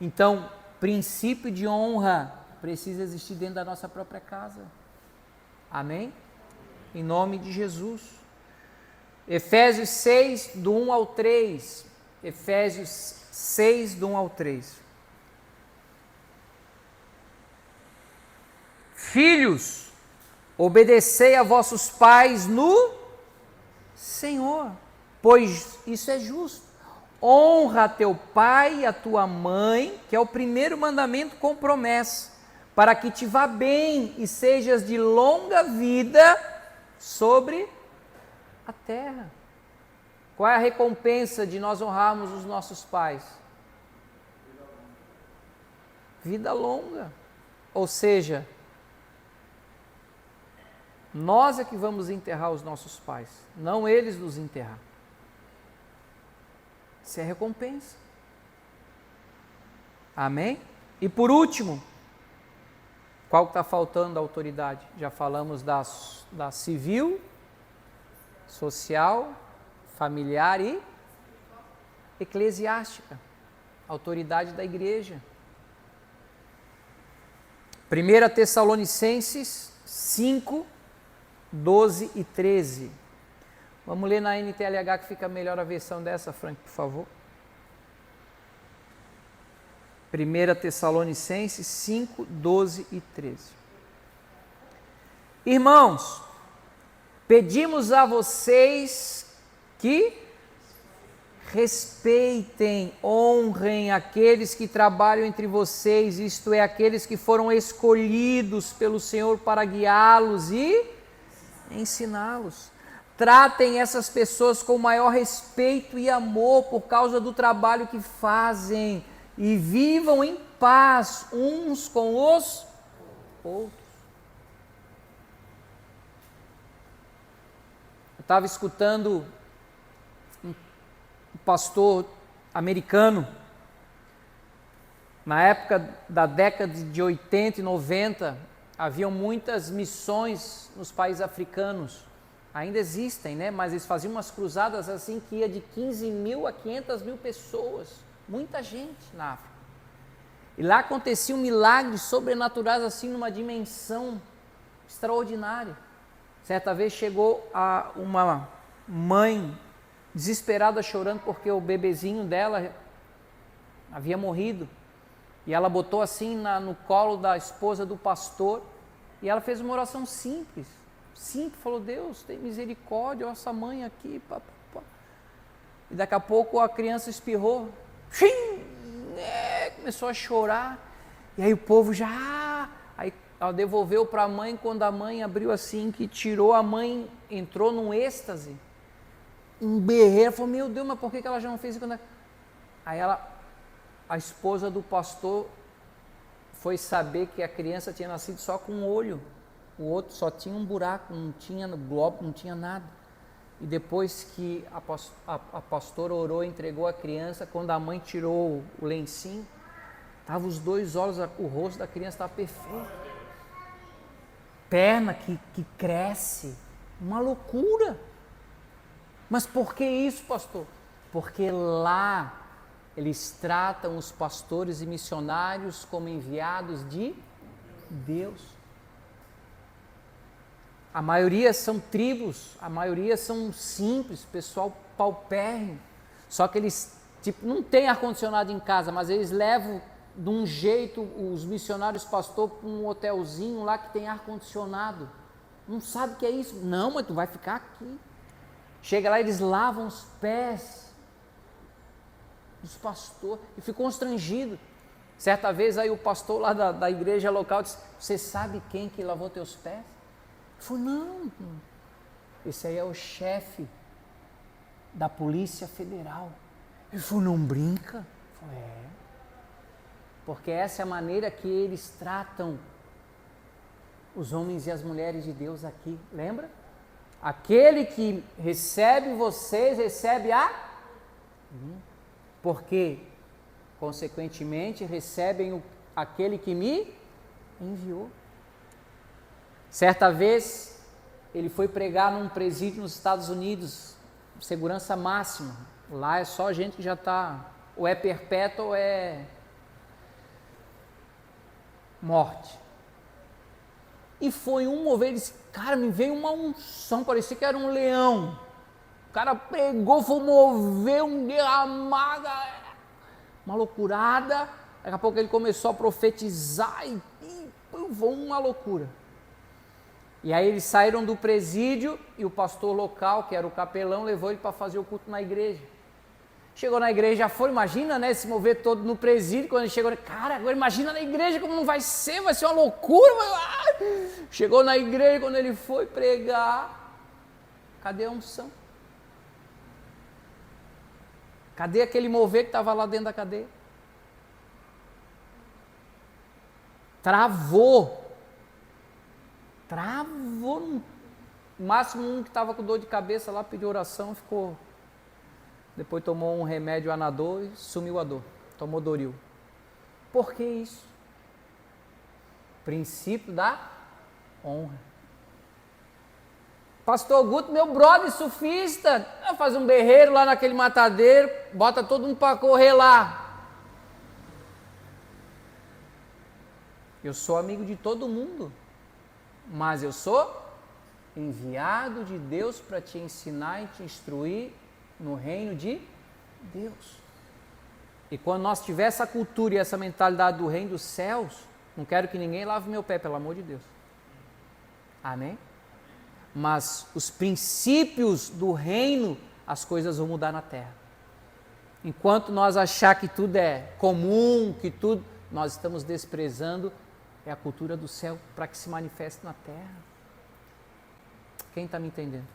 Então, princípio de honra precisa existir dentro da nossa própria casa. Amém? Em nome de Jesus. Efésios 6, do 1 ao 3. Efésios 6, do 1 ao 3. Filhos, obedecei a vossos pais no Senhor, pois isso é justo. Honra teu pai e a tua mãe, que é o primeiro mandamento com promessa, para que te vá bem e sejas de longa vida sobre a terra. Qual é a recompensa de nós honrarmos os nossos pais? Vida longa. Ou seja, nós é que vamos enterrar os nossos pais, não eles nos enterrar. Isso é recompensa. Amém? E por último, qual que está faltando da autoridade? Já falamos da civil, social, familiar e eclesiástica. Autoridade da igreja. 1 Tessalonicenses 5, 12 e 13. Vamos ler na NTLH que fica melhor a versão dessa, Frank, por favor. 1 Tessalonicenses 5, 12 e 13. Irmãos, pedimos a vocês que respeitem, honrem aqueles que trabalham entre vocês, isto é, aqueles que foram escolhidos pelo Senhor para guiá-los e ensiná-los. Tratem essas pessoas com o maior respeito e amor por causa do trabalho que fazem e vivam em paz uns com os outros. Eu estava escutando um pastor americano, na época da década de 80 e 90, haviam muitas missões nos países africanos. Ainda existem, né? Mas eles faziam umas cruzadas assim que ia de 15 mil a 500 mil pessoas. Muita gente na África. E lá aconteciam milagres sobrenaturais assim numa dimensão extraordinária. Certa vez chegou uma mãe desesperada chorando porque o bebezinho dela havia morrido. E ela botou assim no colo da esposa do pastor e ela fez uma oração simples. Falou: Deus, tem misericórdia, olha essa mãe aqui. E daqui a pouco a criança espirrou. Começou a chorar. E aí o povo já... Aí ela devolveu para a mãe. Quando a mãe abriu assim, que tirou, a mãe entrou num êxtase. Um berreiro. Falou: meu Deus, mas por que ela já não fez isso? Aí a esposa do pastor foi saber que a criança tinha nascido só com um olho. O outro só tinha um buraco, não tinha globo, não tinha nada. E depois que a pastora orou e entregou a criança, quando a mãe tirou o lencinho, estavam os dois olhos, o rosto da criança estava perfeito. Perna que cresce, uma loucura. Mas por que isso, pastor? Porque lá eles tratam os pastores e missionários como enviados de Deus. A maioria são tribos, a maioria são simples, pessoal paupérrimo. Só que eles não têm ar-condicionado em casa, mas eles levam de um jeito os missionários pastor para um hotelzinho lá que tem ar-condicionado. Não sabe o que é isso? Não, mas tu vai ficar aqui. Chega lá, eles lavam os pés dos pastores e ficou constrangido. Certa vez aí o pastor lá da igreja local disse: você sabe quem que lavou teus pés? Ele falou: não, esse aí é o chefe da Polícia Federal. Ele falou: não brinca? Eu falei: é. Porque essa é a maneira que eles tratam os homens e as mulheres de Deus aqui. Lembra? Aquele que recebe vocês, recebe a mim. Porque, consequentemente, recebem aquele que me enviou. Certa vez, ele foi pregar num presídio nos Estados Unidos, segurança máxima. Lá é só gente que já está, ou é perpétua ou é morte. E foi um mover, ele disse: cara, me veio uma unção, parecia que era um leão. O cara pregou, foi mover um derramada, uma loucurada. Daqui a pouco ele começou a profetizar e foi uma loucura. E aí eles saíram do presídio e o pastor local, que era o capelão, levou ele para fazer o culto na igreja. Chegou na igreja, já foi, imagina, né, se mover todo no presídio. Quando ele chegou, cara, agora imagina na igreja como não vai ser uma loucura. Chegou na igreja, quando ele foi pregar, cadê a unção? Cadê aquele mover que estava lá dentro da cadeia? Travou. No máximo um que estava com dor de cabeça lá, pediu oração, ficou. Depois tomou um remédio anador e sumiu a dor. Tomou Doril. Por que isso? Princípio da honra. Pastor Guto, meu brother surfista, faz um berreiro lá naquele matadeiro, bota todo mundo para correr lá. Eu sou amigo de todo mundo, mas eu sou enviado de Deus para te ensinar e te instruir no reino de Deus. E quando nós tiver essa cultura e essa mentalidade do reino dos céus, não quero que ninguém lave meu pé, pelo amor de Deus. Amém? Mas os princípios do reino, as coisas vão mudar na terra. Enquanto nós achar que tudo é comum, que tudo, nós estamos desprezando a cultura do céu para que se manifeste na terra. Quem está me entendendo?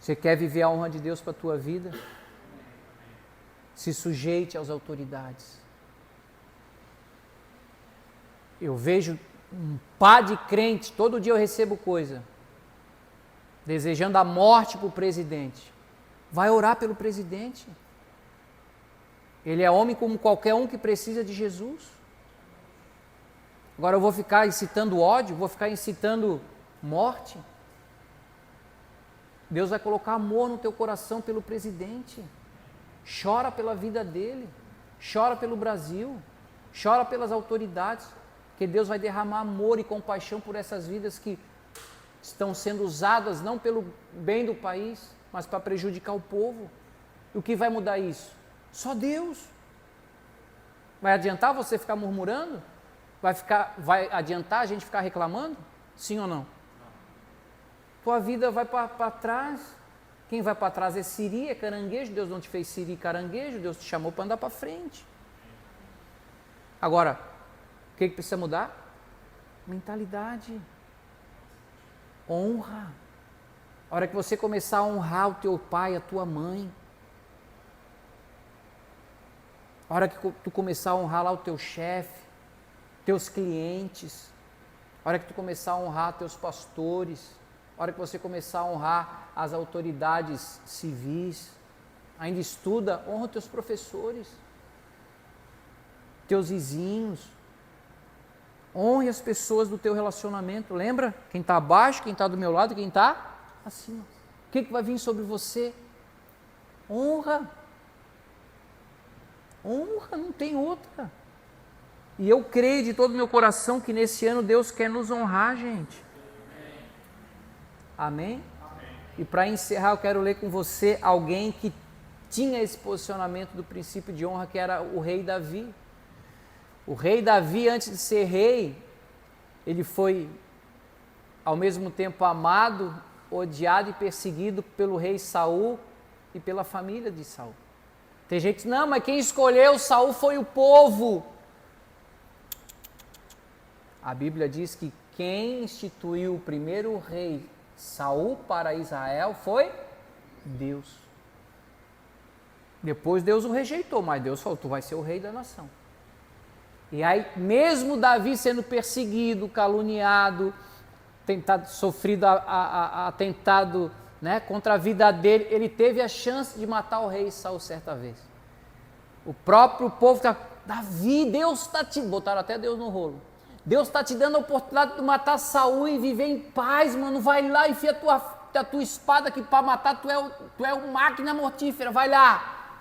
Você quer viver a honra de Deus para a tua vida? Se sujeite às autoridades. Eu vejo um par de crentes, todo dia eu recebo coisa, desejando a morte para o presidente. Vai orar pelo presidente. Ele é homem como qualquer um que precisa de Jesus. Agora eu vou ficar incitando ódio, vou ficar incitando morte? Deus vai colocar amor no teu coração pelo presidente. Chora pela vida dele, chora pelo Brasil, chora pelas autoridades, porque Deus vai derramar amor e compaixão por essas vidas que estão sendo usadas não pelo bem do país, mas para prejudicar o povo. E o que vai mudar isso? Só Deus. Vai adiantar você ficar murmurando? Vai adiantar a gente ficar reclamando? Sim ou não? Tua vida vai para trás. Quem vai para trás é siri, é caranguejo. Deus não te fez siri e caranguejo, Deus te chamou para andar para frente. Agora, o que precisa mudar? Mentalidade. Honra. A hora que você começar a honrar o teu pai, a tua mãe, a hora que tu começar a honrar lá o teu chefe, teus clientes, a hora que tu começar a honrar teus pastores, a hora que você começar a honrar as autoridades civis, ainda estuda, honra teus professores, teus vizinhos, honre as pessoas do teu relacionamento. Lembra? Quem está abaixo, quem está do meu lado, quem está acima. O que vai vir sobre você? Honra. Honra, não tem outra. E eu creio de todo o meu coração que nesse ano Deus quer nos honrar, gente. Amém? Amém. E para encerrar, eu quero ler com você alguém que tinha esse posicionamento do princípio de honra, que era o rei Davi. O rei Davi, antes de ser rei, ele foi ao mesmo tempo amado, odiado e perseguido pelo rei Saul e pela família de Saul. Tem gente que diz, não, mas quem escolheu Saul foi o povo. A Bíblia diz que quem instituiu o primeiro rei Saul para Israel foi Deus. Depois Deus o rejeitou, mas Deus falou, tu vai ser o rei da nação. E aí, mesmo Davi sendo perseguido, caluniado, sofrido atentado, né, contra a vida dele, ele teve a chance de matar o rei Saul certa vez. O próprio povo está, Davi, Deus está te... Botaram até Deus no rolo. Deus está te dando a oportunidade de matar Saul e viver em paz, mano. Vai lá, enfia a tua espada aqui para matar, tu é uma máquina mortífera, vai lá.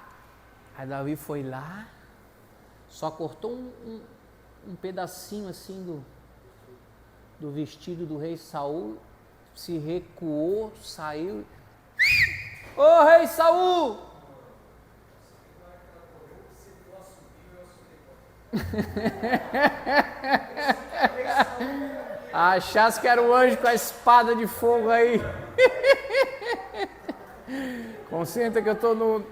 Aí Davi foi lá, só cortou um pedacinho assim do vestido do rei Saul, se recuou, saiu. Ô rei Saul! Achasse que era o anjo com a espada de fogo aí. Concentra que eu estou no...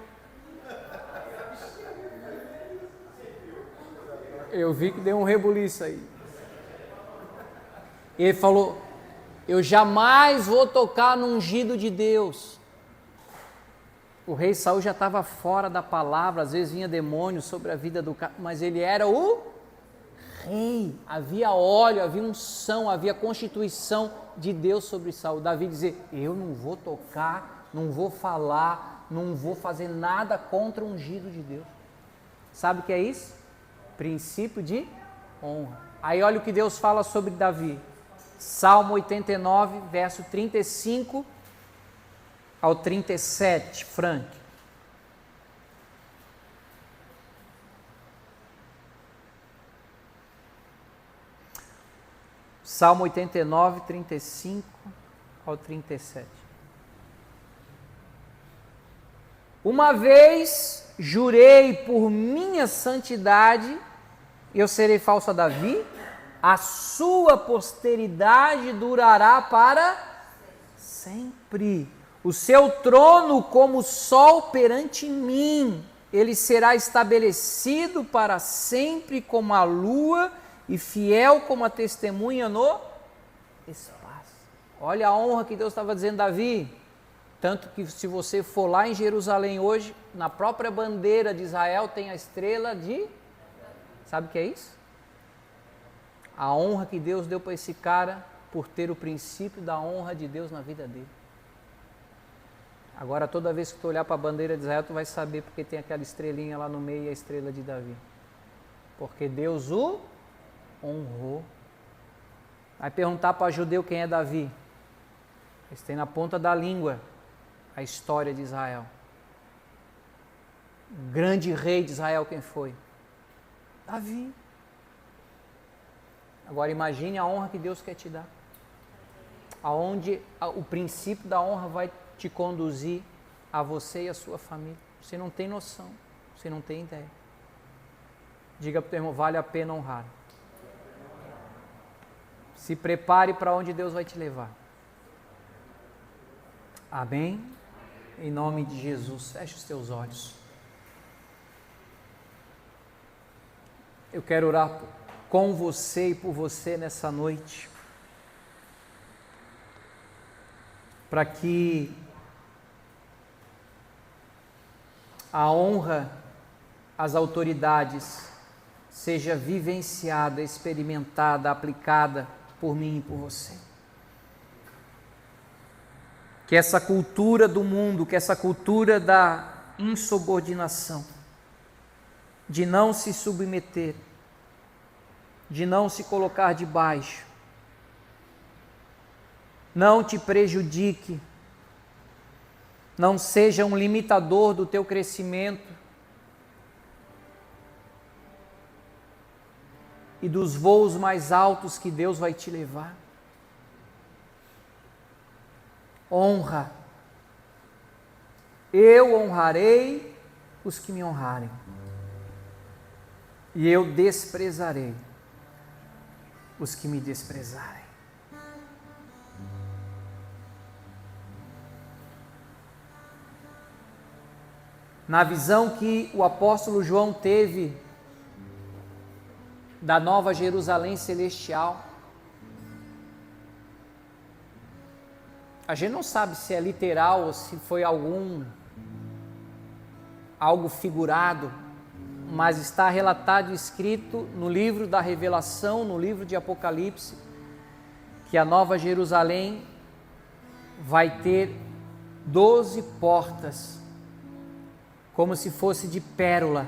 Eu vi que deu um rebuliço aí. E ele falou, eu jamais vou tocar no ungido de Deus. O rei Saul já estava fora da palavra, às vezes vinha demônio sobre a vida do cara, mas ele era o rei. Havia óleo, havia unção, havia constituição de Deus sobre Saul. Davi dizia, eu não vou tocar, não vou falar, não vou fazer nada contra o ungido de Deus. Sabe o que é isso? Princípio de honra. Aí olha o que Deus fala sobre Davi. Salmo 89, verso 35 ao 37, Frank. Salmo 89, 35 ao 37. Uma vez jurei por minha santidade, eu serei falso a Davi, a sua posteridade durará para sempre. O seu trono como o sol perante mim, ele será estabelecido para sempre como a lua e fiel como a testemunha no espaço. Olha a honra que Deus estava dizendo a Davi. Tanto que se você for lá em Jerusalém hoje, na própria bandeira de Israel tem a estrela de... Sabe o que é isso? A honra que Deus deu para esse cara por ter o princípio da honra de Deus na vida dele. Agora toda vez que tu olhar para a bandeira de Israel, tu vai saber porque tem aquela estrelinha lá no meio e a estrela de Davi. Porque Deus o honrou. Vai perguntar para judeu quem é Davi. Eles têm na ponta da língua a história de Israel. O grande rei de Israel, quem foi? Davi. Agora imagine a honra que Deus quer te dar. Aonde o princípio da honra vai te conduzir a você e a sua família. Você não tem noção, você não tem ideia. Diga para o teu irmão, vale a pena honrar. Se prepare para onde Deus vai te levar. Amém? Em nome de Jesus, feche os teus olhos. Eu quero orar com você e por você nessa noite, para que a honra às autoridades seja vivenciada, experimentada, aplicada por mim e por você. Que essa cultura do mundo, que essa cultura da insubordinação, de não se submeter, de não se colocar debaixo, não te prejudique, não seja um limitador do teu crescimento e dos voos mais altos que Deus vai te levar. Honra. Eu honrarei os que me honrarem, e eu desprezarei os que me desprezarem. Na visão que o apóstolo João teve da Nova Jerusalém celestial, a gente não sabe se é literal ou se foi algo figurado, mas está relatado e escrito no livro da Revelação, no livro de Apocalipse, que a Nova Jerusalém vai ter 12 portas, como se fosse de pérola.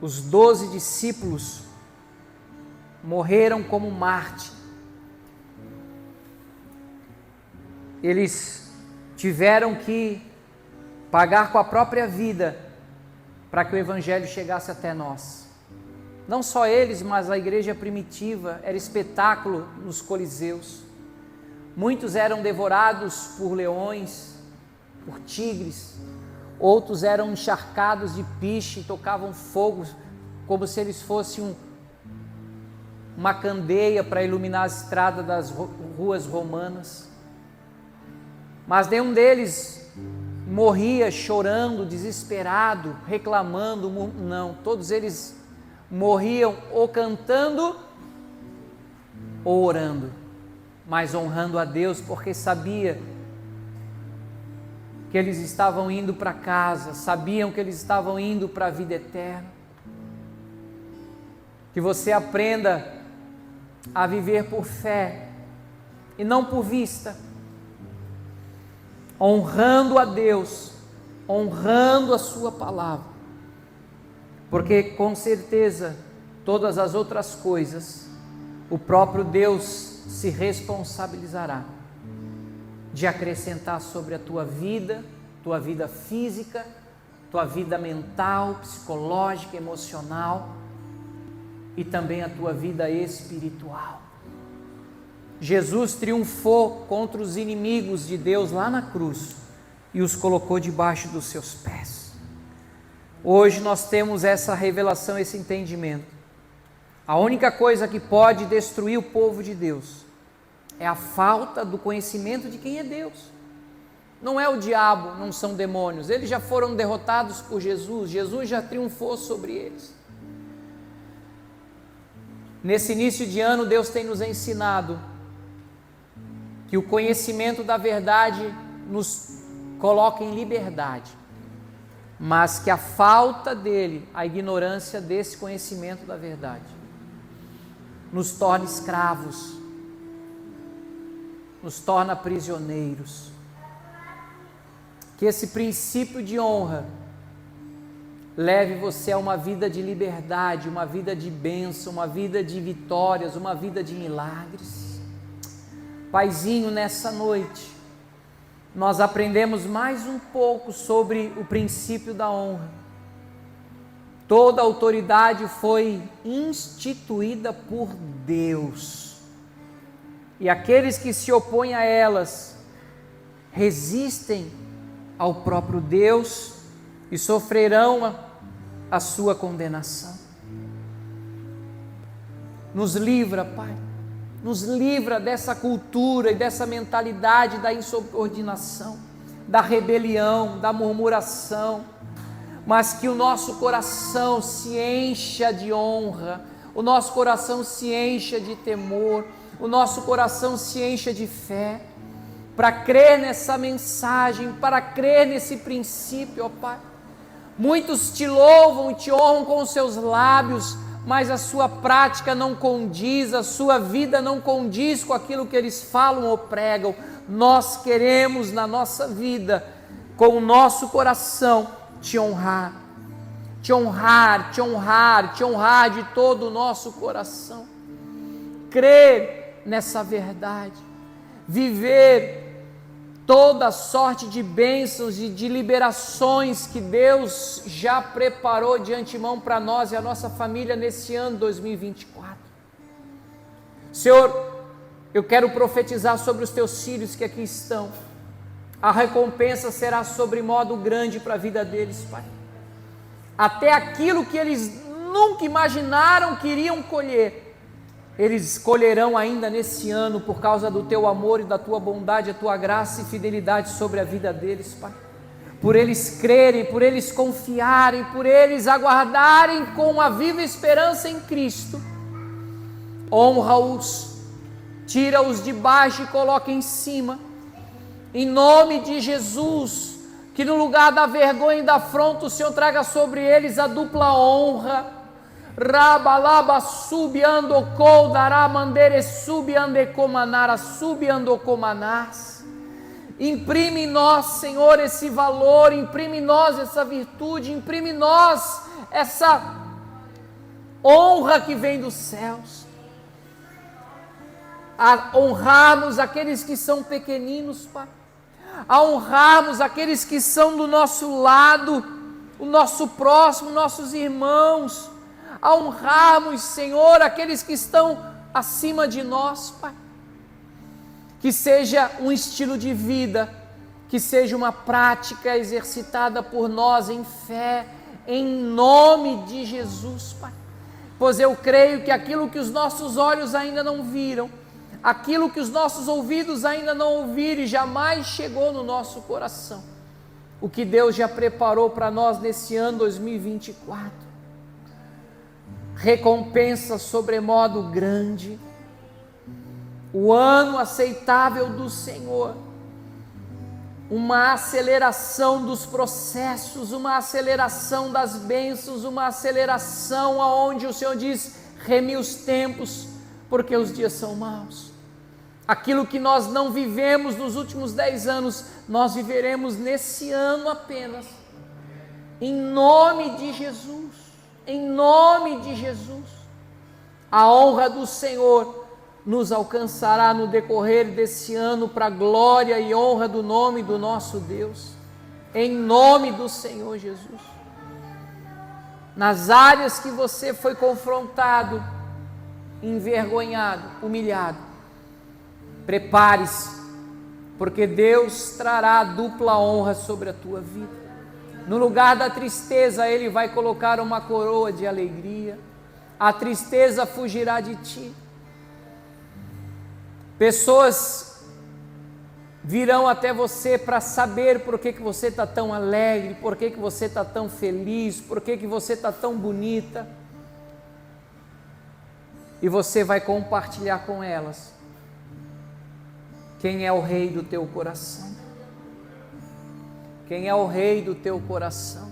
Os 12 discípulos morreram como Marte. Eles tiveram que pagar com a própria vida para que o Evangelho chegasse até nós. Não só eles, mas a igreja primitiva era espetáculo nos coliseus. Muitos eram devorados por leões, por tigres. Outros eram encharcados de piche e tocavam fogo como se eles fossem uma candeia para iluminar a estrada das ruas romanas. Mas nenhum deles morria chorando, desesperado, reclamando, não. Todos eles morriam ou cantando ou orando, mas honrando a Deus, porque sabia que eles estavam indo para casa, sabiam que eles estavam indo para a vida eterna. Que você aprenda a viver por fé e não por vista, honrando a Deus, honrando a sua palavra, porque com certeza todas as outras coisas o próprio Deus se responsabilizará de acrescentar sobre a tua vida física, tua vida mental, psicológica, emocional e também a tua vida espiritual. Jesus triunfou contra os inimigos de Deus lá na cruz e os colocou debaixo dos seus pés. Hoje nós temos essa revelação, esse entendimento. A única coisa que pode destruir o povo de Deus é a falta do conhecimento de quem é Deus. Não é o diabo, não são demônios. Eles já foram derrotados por Jesus. Jesus já triunfou sobre eles. Nesse início de ano, Deus tem nos ensinado que o conhecimento da verdade nos coloca em liberdade, mas que a falta dele, a ignorância desse conhecimento da verdade, nos torna escravos, nos torna prisioneiros. Que esse princípio de honra leve você a uma vida de liberdade, uma vida de bênção, uma vida de vitórias, uma vida de milagres. Paizinho, nessa noite, nós aprendemos mais um pouco sobre o princípio da honra. Toda autoridade foi instituída por Deus, e aqueles que se opõem a elas resistem ao próprio Deus e sofrerão a sua condenação. Nos livra, Pai, nos livra dessa cultura e dessa mentalidade da insubordinação, da rebelião, da murmuração, mas que o nosso coração se encha de honra, o nosso coração se encha de temor, o nosso coração se encha de fé, para crer nessa mensagem, para crer nesse princípio, ó Pai. Muitos te louvam e te honram com os seus lábios, mas a sua prática não condiz, a sua vida não condiz com aquilo que eles falam ou pregam. Nós queremos na nossa vida, com o nosso coração, te honrar, te honrar, te honrar, te honrar de todo o nosso coração. Crer nessa verdade, viver toda sorte de bênçãos e de liberações que Deus já preparou de antemão para nós e a nossa família nesse ano 2024. Senhor, eu quero profetizar sobre os teus filhos que aqui estão. A recompensa será sobremodo grande para a vida deles, Pai. Até aquilo que eles nunca imaginaram que iriam colher, eles colherão ainda nesse ano, por causa do teu amor e da tua bondade, a tua graça e fidelidade sobre a vida deles, Pai. Por eles crerem, por eles confiarem, por eles aguardarem com a viva esperança em Cristo. Honra-os, tira-os de baixo e coloca em cima, em nome de Jesus, que no lugar da vergonha e da afronta o Senhor traga sobre eles a dupla honra. Rabalaba subiandocou dará mandere subiandecomanara subiandocomanás. Imprime em nós, Senhor, esse valor, imprime em nós essa virtude, imprime em nós essa honra que vem dos céus, a honrarmos aqueles que são pequeninos, Pai, a honrarmos aqueles que são do nosso lado, o nosso próximo, nossos irmãos, a honrarmos, Senhor, aqueles que estão acima de nós, Pai. Que seja um estilo de vida, que seja uma prática exercitada por nós em fé, em nome de Jesus, Pai. Pois eu creio que aquilo que os nossos olhos ainda não viram, aquilo que os nossos ouvidos ainda não ouviram, jamais chegou no nosso coração, o que Deus já preparou para nós nesse ano 2024. Recompensa sobremodo grande, o ano aceitável do Senhor, uma aceleração dos processos, uma aceleração das bênçãos, uma aceleração aonde o Senhor diz: remi os tempos, porque os dias são maus. Aquilo que nós não vivemos nos últimos 10 anos, nós viveremos nesse ano apenas, em nome de Jesus. Em nome de Jesus, a honra do Senhor nos alcançará no decorrer desse ano, para a glória e honra do nome do nosso Deus, em nome do Senhor Jesus. Nas áreas que você foi confrontado, envergonhado, humilhado, prepare-se, porque Deus trará dupla honra sobre a tua vida. No lugar da tristeza, Ele vai colocar uma coroa de alegria. A tristeza fugirá de ti. Pessoas virão até você para saber por que você está tão alegre, por que você está tão feliz, por que você está tão bonita. E você vai compartilhar com elas quem é o rei do teu coração. Quem é o rei do teu coração?